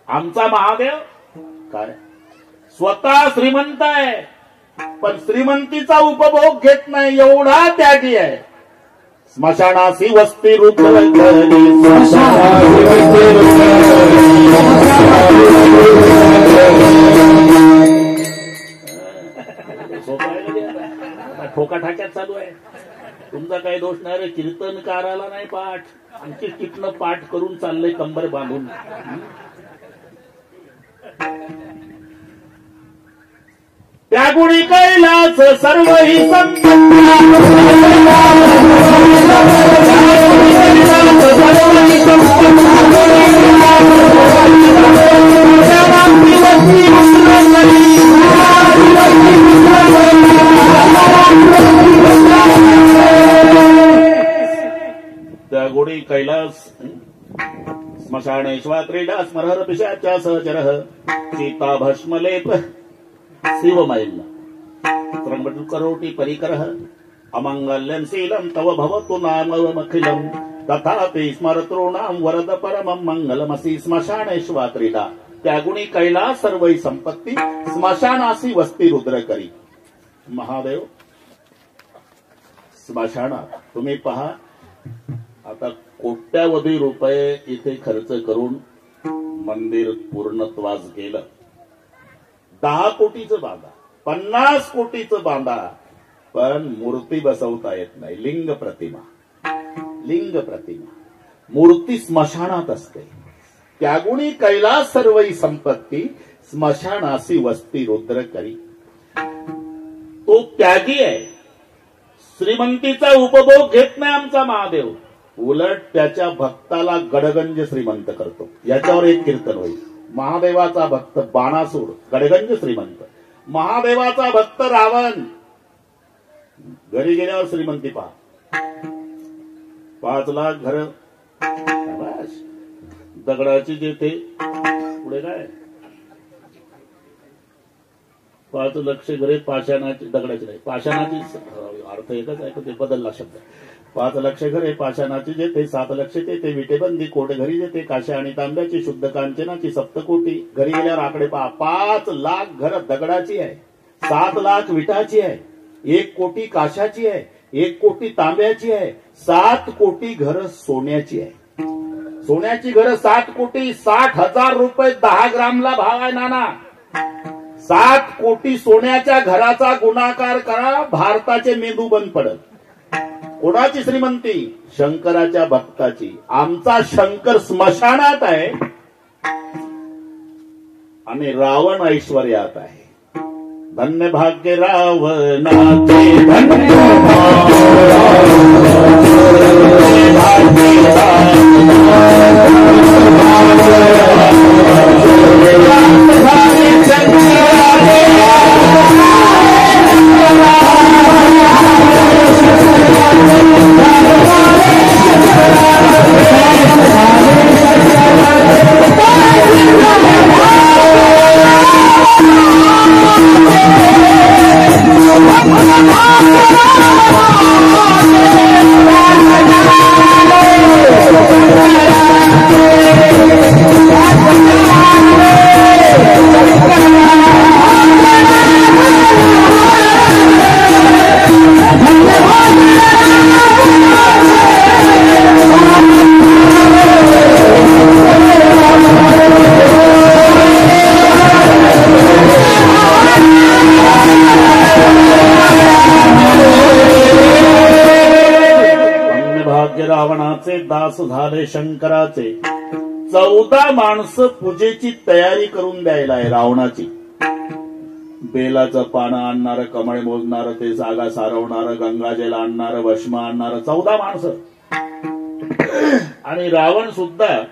आमचा महादेव काय स्वतः श्रीमंत आहे, पण श्रीमंतीचा उपभोग घेत नाही, एवढा त्यागी आहे. स्मशानासी वस्ती रुद्रकरी, ठोका ठाक्यात चालू आहे. तुमचा काही दोष नाही रे, कीर्तनकाराला नाही पाठ, आणखी कितनं पाठ करून चाललंय कंबर बांधून. त्या गुणी कैलास सर्व ही त्या गुणी कैलास स्मशानेश्वा क्रीडा स्मरहर पिशाच्या सहचरः सीता भस्मलेप शिवमैल त्रंबटु करोटी परिकरः अमंगल्यं शीलं तव भवतु नाममखिलं तथापि स्मरतॄणां वरद परमं मंगलमसि स्मशानेश्वा क्रीडा. त्यागुणी कैलास सर्वै संपत्ती स्मशानासी वस्ती रुद्र करी. महादेव स्मशानात तुम्ही पहा, आता कोट्यावधी रुपये इथे खर्च करून मंदिर पूर्णत्वास गेलं. 10 कोटीचं बांधा, 50 कोटीचं बांधा, पण मूर्ती बसवता येत नाही. लिंग प्रतिमा मूर्ती स्मशानात असते. त्यागुणी कैलास सर्वई संपत्ती स्मशानासी वस्ती रुद्र करी. तो त्यागी आहे, श्रीमंतीचा उपभोग घेत नाही आमचा महादेव, उलट त्याच्या भक्ताला गडगंज श्रीमंत करतो. याच्यावर एक कीर्तन होईल. महादेवाचा भक्त बाणासूर गडगंज श्रीमंत, महादेवाचा भक्त रावण घरी गेल्यावर श्रीमंती पहा. 5 लाख घर, दगडाची जेथे पुढे काय 5 लाख घरे, पाषाणाची, दगडाची नाही, पाषाणाची अर्थ एकच आहे, पण ते बदलला शब्द. 5 लाख घरे पाषाणाची जेथे, 7 लाख तेथे विटेबंदी कोट घरी जेथे, काशा आणि तांब्याची शुद्ध कांचनाची सप्तकोटी. घरी गेल्यावर आकडे पहा, 5 लाख घर दगडाची आहे, 7 लाख विटाची आहे, 1 कोटी काशाची आहे, 1 कोटी तांब्याची आहे, 7 कोटी घर सोन्याची आहे. सोन्याची घरं 7 कोटी, 60,000 रुपये 10 ग्रामला भाव आहे नाना. 7 कोटी सोन्याच्या घराचा गुणाकार करा, भारताचे मेंदू बंद पडत. कोणाची श्रीमंती? शंकराच्या भक्ताची. आमचा शंकर स्मशानात आहे आणि रावण ऐश्वर्यात आहे. धन्य भाग्य रावणाचे, धन्य रावणाचे दास झाले शंकराचे. 14 माणसं पूजेची तयारी करून द्यायला आहे रावणाची. बेलाचं पानं आणणारं, कमळ मोजणारं, ते जागा सारवणारं, गंगाजल आणणारं, भस्म आणणारं, 14 माणसं. आणि रावण सुद्धा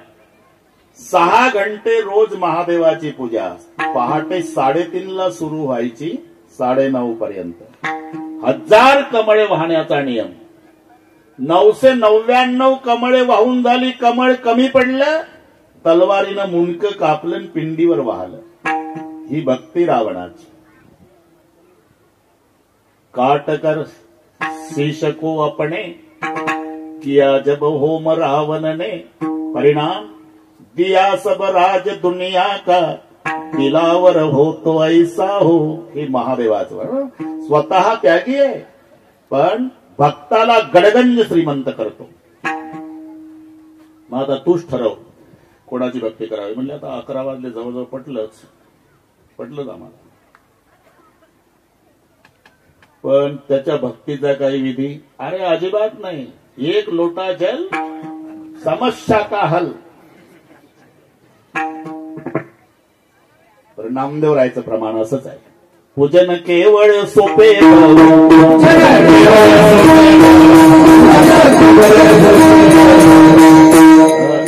6 घंटे रोज महादेवाची पूजा. पहाटे 3:30ला सुरू व्हायची, 9:30 पर्यंत. 1000 कमळे वाहण्याचा नियम. 999 कमळे वाहून झाली. कमळ कमी पडलं, तलवारीनं मुंडकं कापलं, पिंडीवर वाहलं. ही भक्ती रावणाची. काटकर शीश को अपने किया जब होम रावण ने, परिणाम दिया सब राज दुनिया का, दिलावर हो तो ऐसा हो. हे महादेवाचं स्वतः त्यागी आहे, पण भक्ताला गडगंज श्रीमंत करतो. मग आता तूच ठरव कोणाची भक्ती करावी. म्हणले आता 11 वाजले, जवळजवळ पटलंच आम्हाला. पण त्याच्या भक्तीचा काही विधी? अरे अजिबात नाही. 1 लोटा जल समस्या का हल. तर नामदेव रायचं प्रमाण असंच आहे. पूजन केवळ सोपे,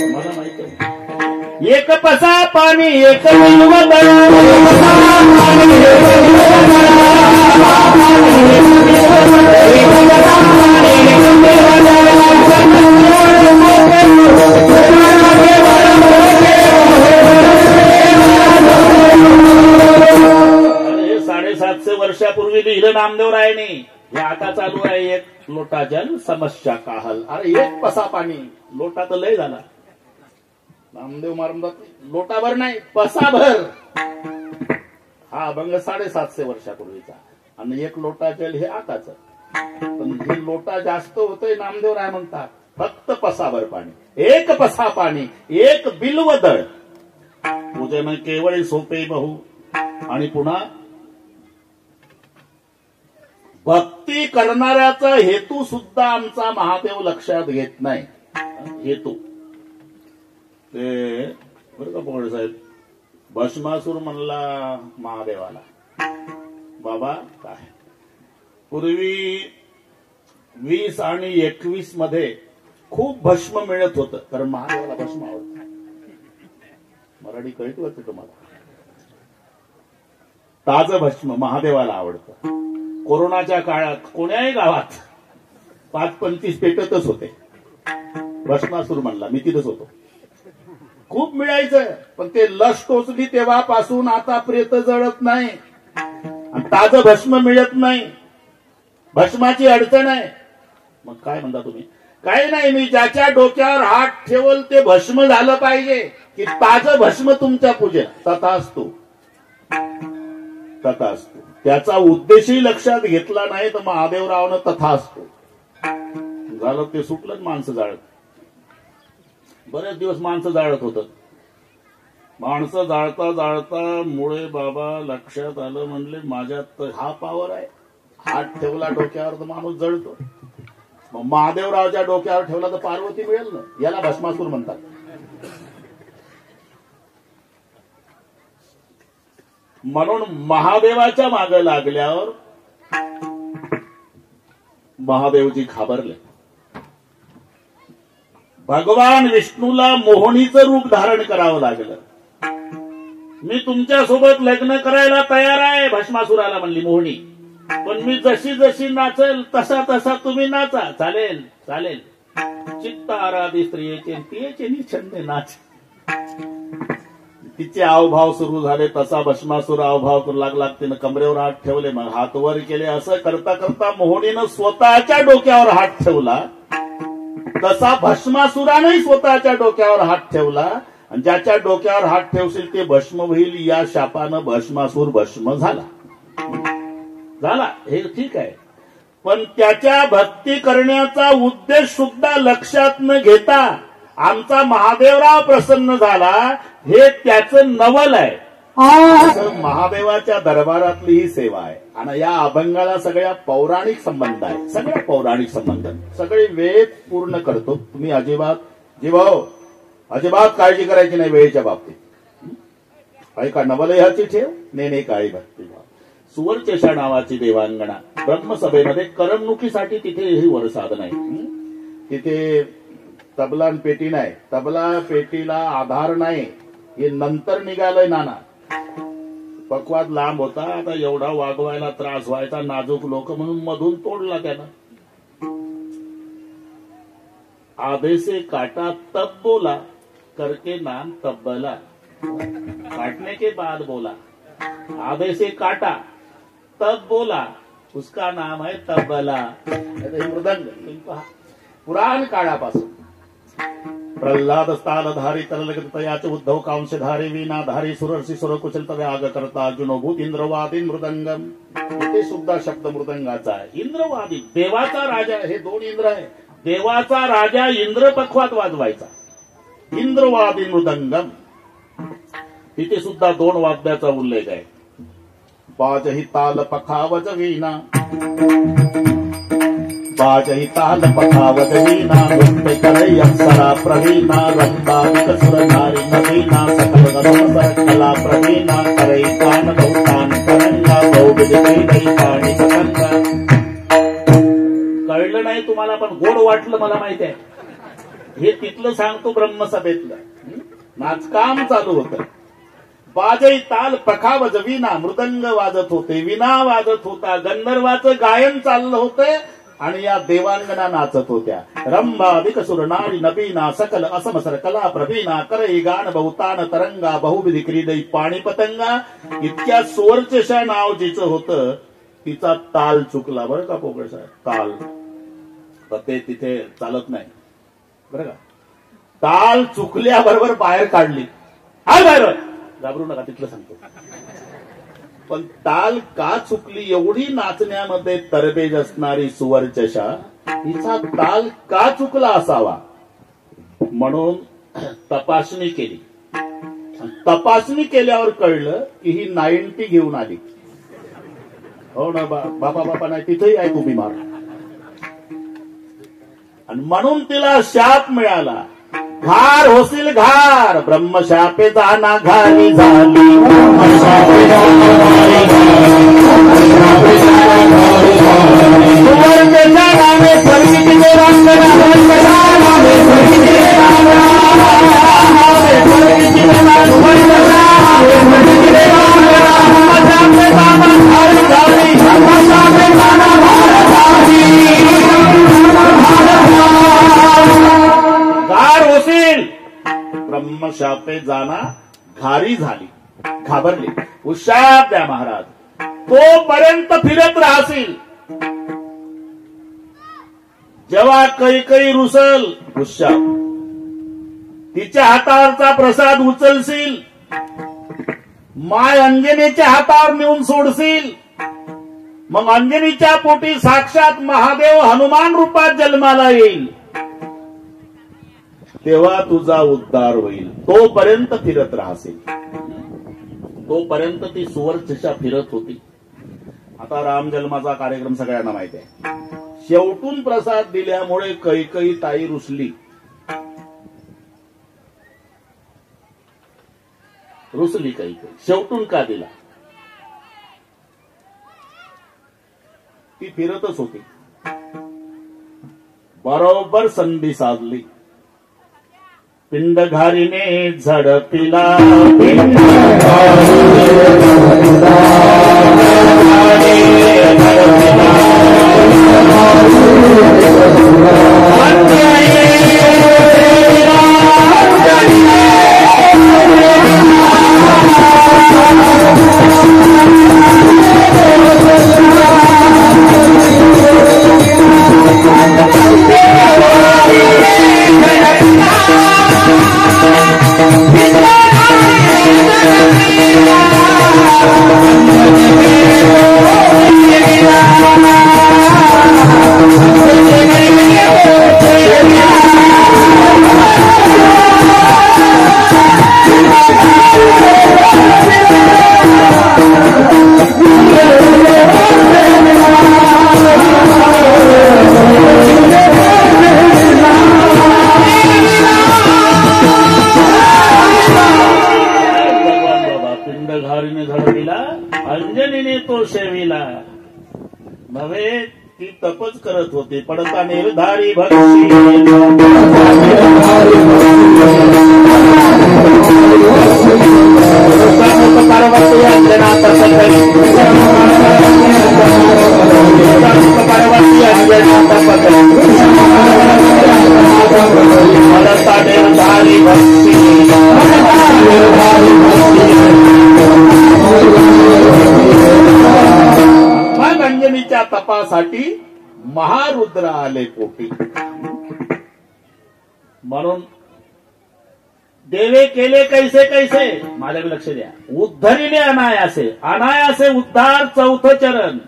मला माहिती आहे. 1 पसा पाणी 1 750 वर्षापूर्वी लिहिलं नामदेवरायने. हे आता चालू आहे 1 लोटा जल समस्या का हल. अरे 1 पसा पाणी, लोटा तर लय झाला. नामदेव मारमदात लोटाभर नाही, पसाभर. हा अभंग 750 वर्षापूर्वीचा, आणि 1 लोटा जल हे आताच. पण हे लोटा जास्त होतंय. नामदेवराय म्हणतात फक्त पसाभर पाणी, 1 पसा पाणी 1 बिल्व दळ. पूजन केवळ सोपे बहु. आणि पुन्हा भक्ती करणाऱ्याचा हेतू सुद्धा आमचा महादेव लक्षात घेत नाही. हेतू ते बरं का पवार साहेब, भस्मासूर म्हणला महादेवाला, बाबा काय पूर्वी 20 आणि 21 मध्ये खूप भस्म मिळत होतं, कारण महादेवाला भस्म आवडतं. मराठी कळत होतं तुम्हाला? ताजं भस्म महादेवाला आवडतं. कोरोनाच्या काळात कोण्याही गावात 5-25 पेटतच होते. भस्मासूर म्हणला, मी तिथंच होतो. खूप मिळायचं, पण ते लस टोचली तेव्हापासून आता प्रेत जळत नाही आणि ताजं भस्म मिळत नाही. भस्माची अडचण आहे. मग काय म्हणता तुम्ही? काही नाही, मी ज्याच्या डोक्यावर हात ठेवल ते भस्म झालं पाहिजे, की ताजं भस्म तुमच्या पूजेत. तथास्तु, तथास्तु. त्याचा उद्देशही लक्षात घेतला नाही तर महादेवरावनं तथास्तु झालं. ते सुटलं, माणसं जाळत. बरेच दिवस माणसं जाळत होतं. माणसं जाळता जाळता मुळे बाबा लक्षात आलं, म्हणले माझ्यात हा पावर आहे. हात ठेवला डोक्यावर तर माणूस जळतो. मग महादेवरावच्या डोक्यावर ठेवला तर पार्वती मिळेल ना. याला भस्मासूर म्हणतात. म्हणून महादेवाच्या मागे लागल्यावर महादेवजी घाबरले. भगवान विष्णूला मोहनीचं रूप धारण करावं लागलं. मी तुमच्यासोबत लग्न करायला तयार आहे, भस्मासुराला म्हणली मोहनी. पण मी जशी जशी नाचेल तसा तसा तुम्ही नाचा. चालेल चालेल. चित्त आराधी स्त्रियेचे तियेचे निछंदे नाच. तिचे आवभाव सुरू झाले. तसा भस्मासूर आवभाव करू लागला. तिनं कमरेवर हात ठेवले, मग हात वर केले. असं करता करता मोहनीनं स्वतःच्या डोक्यावर हात ठेवला. तसा भस्मासुरानंही स्वतःच्या डोक्यावर हात ठेवला. आणि ज्याच्या डोक्यावर हात ठेवशील ते भस्म होईल. या शापानं भस्मासूर भस्म झाला. हे ठीक आहे, पण त्याच्या भक्ती करण्याचा उद्देश सुद्धा लक्षात न घेता आमचा महादेवराव प्रसन्न झाला, हे त्याचं नवल आहे. महादेवाच्या दरबारातली ही सेवा आहे. आणि या अभंगाला सगळ्या पौराणिक संबंध आहे. सगळ्या पौराणिक संबंध, सगळे वेद पूर्ण करतो. तुम्ही अजिबात जीवाओ अजिबात काळजी करायची नाही वेळेच्या बाबतीत. ऐका, नवल ह्याची ठेव नेने काळी भक्ती. सुवर्चेशा नावाची देवांगणा ब्रह्मसभेमध्ये करमणुकीसाठी तिथे ही वर साधन आहे. तिथे तबला पेटी नाही. तबला पेटीला आधार नाही. हे नंतर निघालंय नाना. पक्वाद लांब होता. आता एवढा वागवायला त्रास व्हायचा, नाजूक लोक म्हणून मधून तोडला त्यानं. आधे से काटा तब बोला करके नाम तब्बला. काटने के बाद बोला. आधे से काटा तब बोला, उसका नाम है तब्बला. मृदंग पुराण काळापासून प्रल्हाद स्थालधारी तरलगत तयाच उद्धव कांशधारी वीणाधारी सुरर्षी सुरकुशल तव्याग करता अर्जुनोभूत इंद्रवादी मृदंगम. इथे सुद्धा शब्द मृदंगाचा आहे. इंद्रवादी देवाचा राजा, हे दोन इंद्र आहे. देवाचा राजा इंद्र पखवात वाजवायचा. इंद्रवादी मृदंगम. तिथे सुद्धा दोन वाद्याचा उल्लेख आहे. बाजही ताल पखावज वीणा, बाजही ताल पखावज वीणा, नृत्य करई अप्सरा प्रवीणा, रक्ताधिक सुरधारी नवीना, सकल गमसर कला प्रवीणा, करई कान बहुतान तरंगा, बहुविधि पाणी पतंगा. कळलं नाही तुम्हाला, पण गोड वाटलं मला माहिती आहे. हे तिथलं सांगतो ब्रह्मसभेतलं. नाचकाम चालू होतं. बाजई ताल पखावज वीणा, मृदंग वाजत होते, विना वाजत होता, गंधर्वाचं गायन चाललं होतं आणि या देवांगना नाचत होत्या. रंभाधिक सुरनारी नबीना, सकल असमसर कला प्रवीणा, करई गान बहुतान तरंगा, बहुविधी क्रीडई पाणी पतंगा. इतक्या सुवर्चशा नाव जिचं होतं, तिचा ताल चुकला बरं का पोकळ साहेब. ताल तर ते तिथे चालत नाही बरं का. ताल चुकल्याबरोबर बाहेर काढली. हा बाहेर घाबरू नका, तिथलं सांगतो. पण ताल का चुकली, एवढी नाचण्यामध्ये तरबेज असणारी सुवर्चशा, हिचा ताल का चुकला असावा म्हणून तपासणी केली. तपासणी केल्यावर कळलं की ही 90 घेऊन आली. हो ना बापा नाही, तिथेही आहे तुम्ही मार. आणि म्हणून तिला शाप मिळाला. घार होशील घार, ब्रह्मशापे जाना घारी झाली. सुवर्चेच्या नामे फरकीचे रांगणा, घार होशील, ब्रह्मशापे जाना घारी झाली. घाबरले. उशाप द्या महाराज, तोपर्यंत फिरत राहशील. जेव्हा कैकई रुसल, उशाप तिच्या हातावरचा प्रसाद उचलशील, माय अंजनीच्या हातावर नेऊन सोडशील. मग अंजनीच्या पोटी साक्षात महादेव हनुमान रूपात जन्माला येईल, तेव्हा तुझा उद्धार होईल. तोपर्यंत फिरत राहशील. तोपर्यंत ती सुवर्चशा फिरत होती. आता राम जन्माचा कार्यक्रम सगळ्यांना माहिती आहे. शेवटून प्रसाद दिल्यामुळे कैकई ताई रुसली. रुसली कैकई. शेवटून का दिला? ती फिरतच होती. बरोबर संधी साधली. पिंडघारीने झडपिला, अंजनीने तो शेविला. नव्हे, ती तपच करत होती. पडता निर्धारी भक्ती, पार्वती अंजना तपकरी, पार्वती अंजना तपकरी, पडता निर्धारी भक्ती. मग अंजनीच्या तपासाठी महारुद्र आले पोटी. म्हणून देवे केले कैसे कैसे, माझ्याकडे लक्ष द्या. उद्धरिले अनायासे, अनायासे उद्धार चौथं चरण.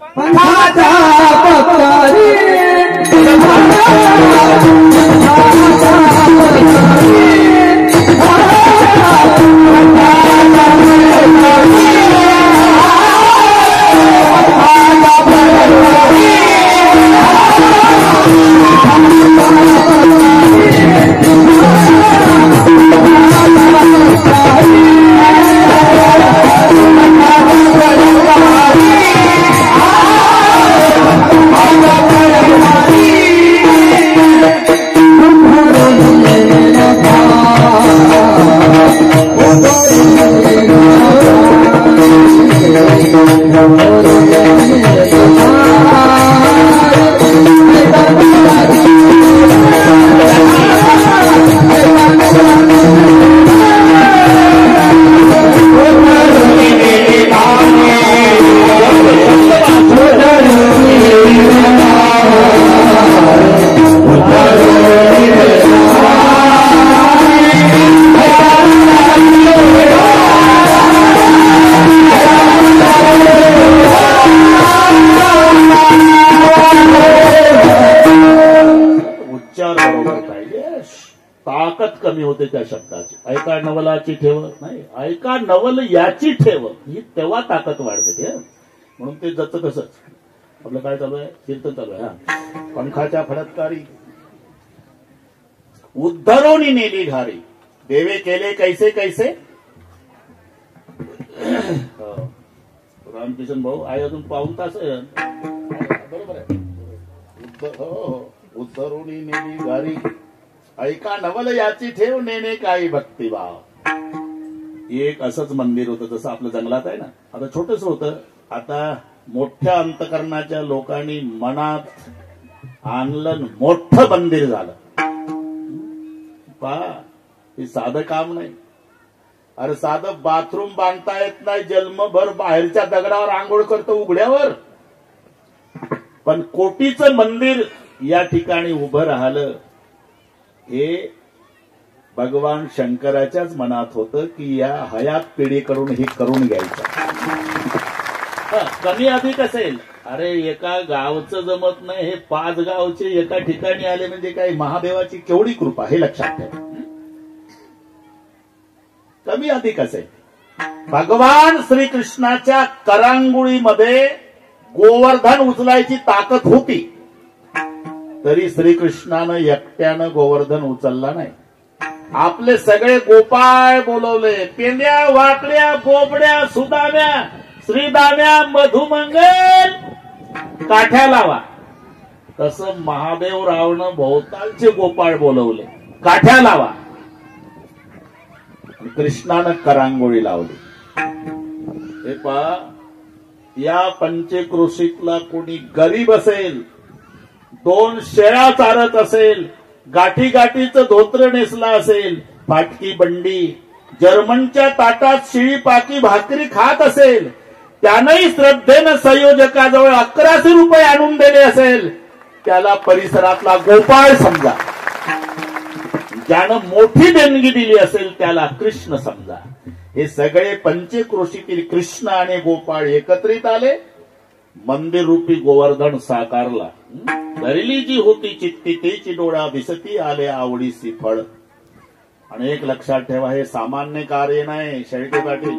ताकद कमी होते त्या शब्दाची. ऐका नवलाची ठेव नाही, ऐका नवल याची ठेव, ही तेव्हा ताकद वाढते ते. म्हणून ते जत तसंच. आपलं काय चालू आहे, कीर्तन चालू आहे. हा, पंखाच्या फडतकारी उद्धरोनी नेली घारी, देवे केले कैसे कैसे. रामकिशन भाऊ आहे अजून पाऊण तास आहे. बरोबर आहे. उद्धरोनी नेली घारी, ऐका नवल याची ठेव, नेणे काही भक्तिभाव. एक असंच मंदिर होतं जसं आपलं जंगलात आहे ना. आता छोटस होतं, आता मोठ्या अंतकरणाच्या लोकांनी मनात आणलं, मोठं मंदिर झालं. पहा, हे साधं काम नाही. अरे साधं बाथरूम बांधता येत नाही, जन्मभर बाहेरच्या दगडावर आंघोळ करतो उघड्यावर. पण कोटीचं मंदिर या ठिकाणी उभं राहिलं, हे भगवान शंकराच्याच मनात होतं की या हयात पिढीकडून हे करून घ्यायचं. कमी अधिक असेल, अरे एका गावचं जमत नाही, हे 5 गावचे एका ठिकाणी आले म्हणजे काही महादेवाची केवढी कृपा, हे लक्षात ठेवा. कमी अधिक असेल. भगवान श्रीकृष्णाच्या करांगुळीमध्ये गोवर्धन उचलायची ताकद होती, तरी श्रीकृष्णानं एकट्यानं गोवर्धन उचलला नाही. आपले सगळे गोपाळ बोलवले, पेंड्या, वाकड्या, बोबड्या, सुदाम्या, श्रीदाम्या, मधुमंगल, काठ्या लावा. तसं महादेवरावनं भोवतालचे गोपाळ बोलवले, काठ्या लावा. कृष्णानं करांगोळी लावली. हे पहा, या पंचक्रोशीतला कोणी गरीब असेल, 2 शेळ्या चारत असेल, गाठी गाठीचं धोत्र नेसला असेल, फाटकी बंडी, जर्मनच्या ताटात शिळी पाकी भाकरी खात असेल, त्यानंही श्रद्धेनं संयोजकाजवळ 1100 रुपये आणून दिले असेल, त्याला परिसरातला गोपाळ समजा. ज्यानं मोठी देणगी दिली असेल त्याला कृष्ण समजा. हे सगळे पंचक्रोशीतील कृष्ण आणि गोपाळ एकत्रित आले, मंदिर रूपी गोवर्धन साकारला. धरली जी होती चित्ती तेची डोळा, दिसती आले आवडीसी फळ. आणि एक लक्षात ठेवा, हे सामान्य कार्य नाही शेळके पाटील,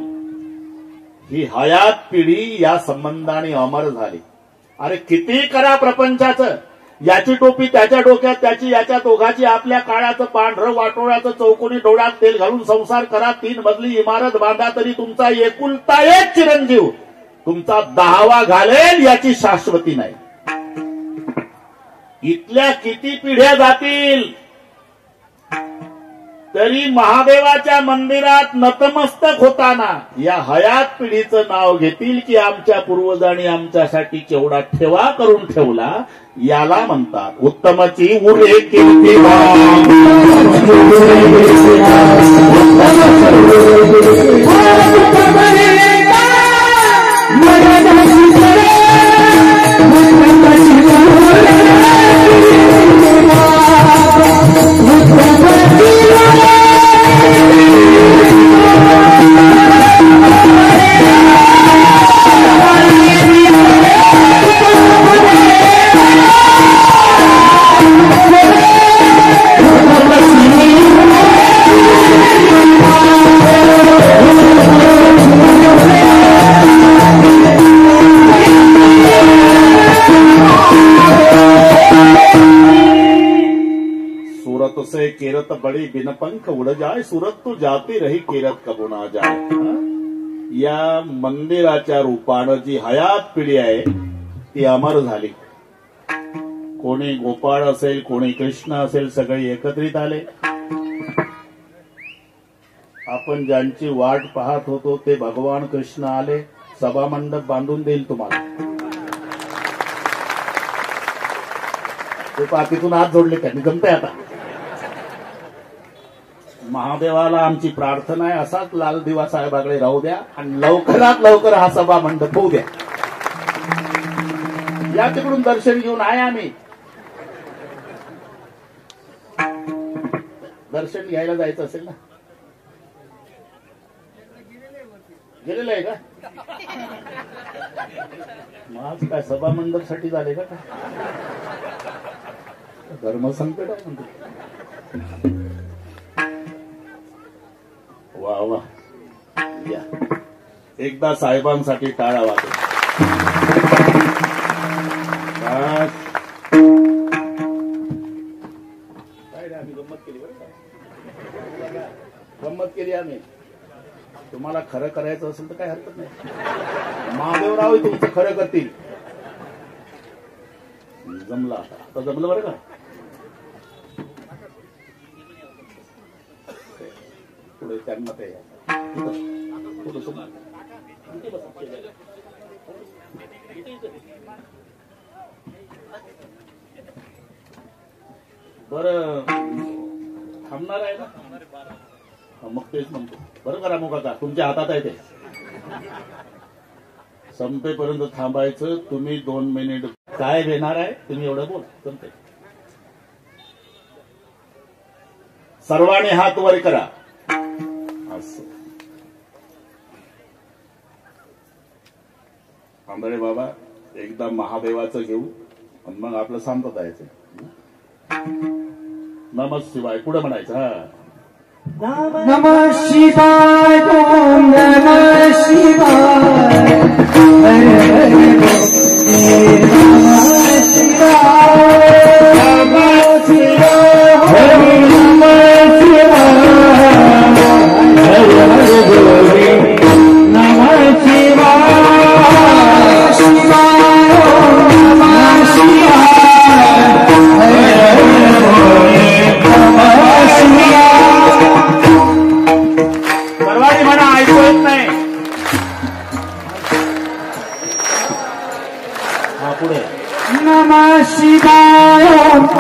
ही हयात पिढी या संबंधाने अमर झाली. अरे किती करा प्रपंचाचं, याची टोपी त्याच्या डोक्यात, त्याची याच्या दोघाची, आपल्या काळाचं पांढरं वाटोळ्याचं चौकोनी डोळ्यात तेल घालून संसार करा, 3 मजली इमारत बांधा, तरी तुमचा एकुलता एक चिरंजीव तुमचा 10वा घालेल याची शाश्वती नाही. इथल्या किती पिढ्या जातील तरी महादेवाच्या मंदिरात नतमस्तक होताना या हयात पिढीचं नाव घेतील की आमच्या पूर्वजांनी आमच्यासाठी केवढा ठेवा करून ठेवला. याला म्हणतात उत्तमची उरे कीर्ती. केरत बड़ी बिन पंख उड़ जाए, सुरत तू जाती रही केरत कबू ना जाए. या मंदिराच्या रूपानं जी हयात पिढी आहे ती अमर झाली. कोणी गोपाळ असेल, कोणी कृष्ण असेल, सगळे एकत्रित आले. आपण ज्यांची वाट पाहत होतो ते भगवान कृष्ण आले. सभामंडप बांधून देईल तुम्हाला. ते पाठीतून हात जोडले त्यांनी, जमतंय आता. महादेवाला आमची प्रार्थना आहे, असाच लाल दिवा साहेबाकडे राहू द्या आणि लवकरात लवकर हा सभा मंडप होऊ द्या. या तिकडून दर्शन घेऊन आहे आम्ही. दर्शन घ्यायला जायचं असेल ना, गेलेलं आहे का? माझ काय सभा मंडप साठी झाले का? धर्मसंकट आहे म्हणतो. वा वा, या एकदा साहेबांसाठी टाळा वाजव. काय रे, आम्ही गंमत केली बरं का? गंमत केली आम्ही. तुम्हाला खरं करायचं असेल तर काय हरकत नाही. महादेवराव तुमचं खरं करतील. जमलं आता जमलं बरं का? पुढे त्यांना ते बरं थांबणार आहे ना? मग तेच म्हणतो. बरं करा मग आता तुमच्या हातात आहे ते. संपेपर्यंत थांबायचं. तुम्ही 2 मिनिट काय देणार आहे तुम्ही एवढं बोला. संपते. सर्वांनी हात वर करा. असं आंबळे बाबा एकदा महादेवाचं घेऊ आणि मग आपलं सांगत जायचं. नमः शिवाय पुढे म्हणायचं. हा, नमः शिवाय, ओम नमः शिवाय, हर हर बोले नमः शिवाय, नमः शिवाय, हरि नमः शिवाय, हर हर बोले नमः शिवाय, शिवाय ओम नमः शिवाय, हर हर बोले नमः शिवाय. सर्वांनी म्हणा, ऐकू येत नाही. हा पुढे. नमः शिवाय,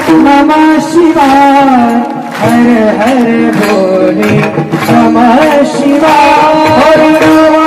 नमः शिवाय, हर हर बोले नमः शिवाय, हर नमः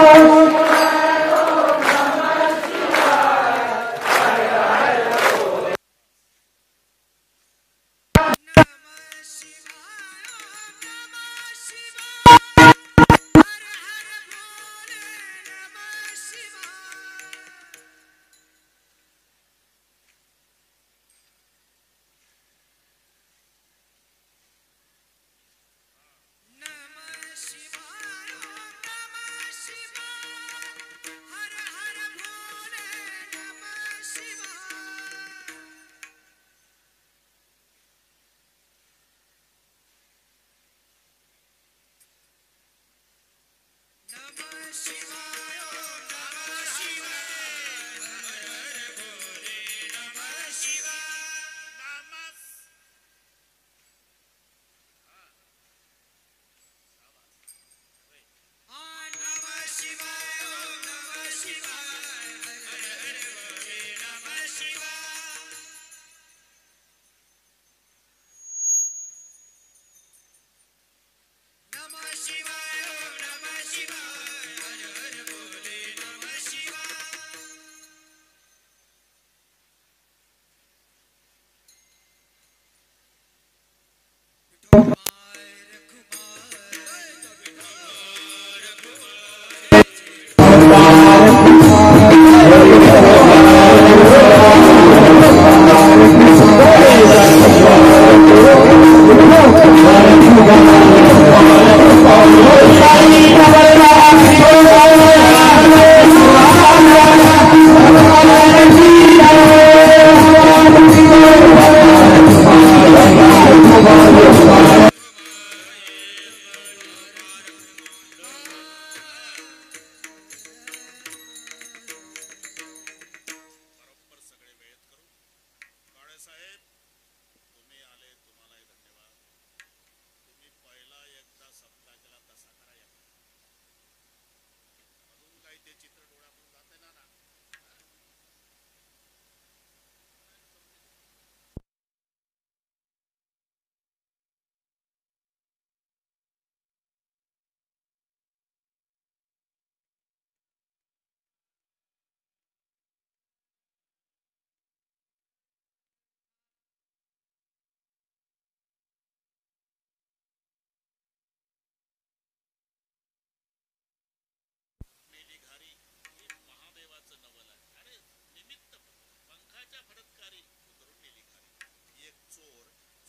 Namah Shivaya, Namah Shivaya, Hare Hare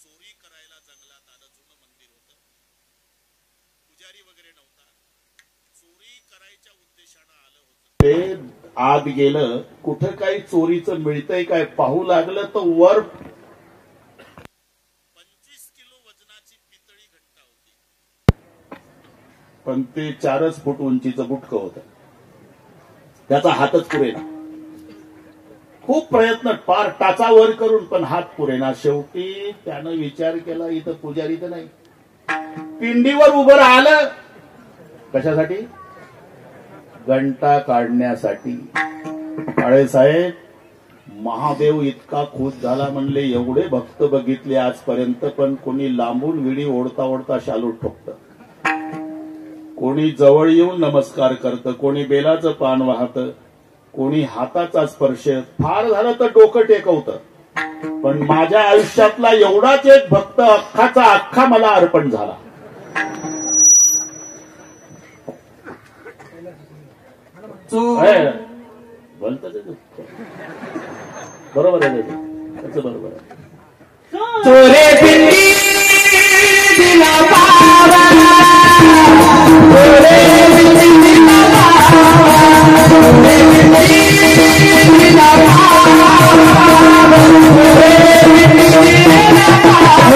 चोरी करायला जंगलात आलं. जुनं मंदिर होतं, पुजारी वगैरे नव्हता, चोरी करायच्या उद्देशानं आलं होतं. ते आत गेलं, कुठं काही चोरीचं मिळतंय काय पाहू लागलं तर वर 25 किलो वजनाची पितळी घंटा होती, पण ते 4 फूट उंचीचं बुटकं होतं. त्याचा हातच पुरेना. खूप प्रयत्न, पार टाचा वर करून पण हात पुरेना. शेवटी त्यानं विचार केला, इथं पुजारी तर नाही, पिंडीवर उभं राहिलं. कशासाठी? घंटा काढण्यासाठी. काळेसाहेब, महादेव इतका खुश झाला, म्हणले एवढे भक्त बघितले आजपर्यंत, पण कोणी लांबून विडी ओढता ओढता शालू ठोकतं, कोणी जवळ येऊन नमस्कार करतं, कोणी बेलाचं पान वाहतं, कोणी हाताचा स्पर्श, फार झालं तर डोकं टेकवतं. पण माझ्या आयुष्यातला एवढाच एक भक्त अख्खाचा अख्खा मला अर्पण झाला. बोलतं ते बरोबर आहे, त्याचं बरोबर आहे. चोरे पिंडी दिला पावा, चोरे पिंडी दिला पावा, चोरे पिंडी दिला पावा, चोरे पिंडी दिला पावा.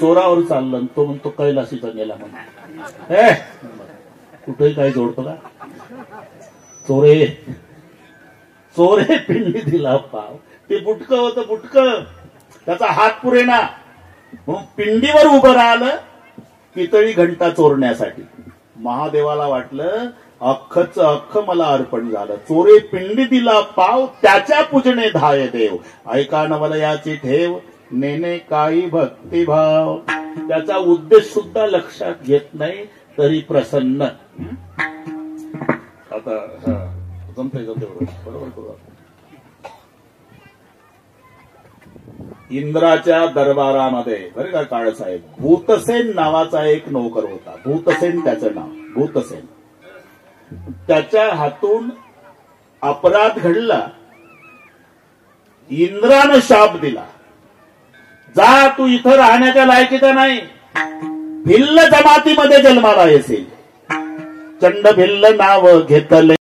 चोरावर चाललं, तो म्हणतो कैलासीचा नेला म्हणून. कुठेही काही जोडतो का? चोरे चोरे पिंडी दिला पाव. ते बुटकं होतं, बुटकं, त्याचा हात पुरेना, म्हणून पिंडीवर उभं राहिलं पितळी घंटा चोरण्यासाठी. महादेवाला वाटलं अख्खच अख्ख मला अर्पण झालं. चोरे पिंडी दिला पाव, त्याच्या पूजने धाय देव. ऐका नवलयाची ठेव, नेने काही भक्तिभाव. त्याचा उद्देश सुद्धा लक्षात घेत नाही तरी प्रसन्न. आता जमते बरोबर करू. इंद्राच्या दरबारामध्ये बरं का काळसाहेब, भूतसेन नावाचा एक नोकर होता. भूतसेन त्याचं नाव, भूतसेन. त्याच्या हातून अपराध घडला. इंद्रानं शाप दिला, जा तू इथं राहण्याच्या लायकीचा नाही, भिल्ल जमातीमध्ये जन्माला येशील. चंड भिल्ल नाव घेतले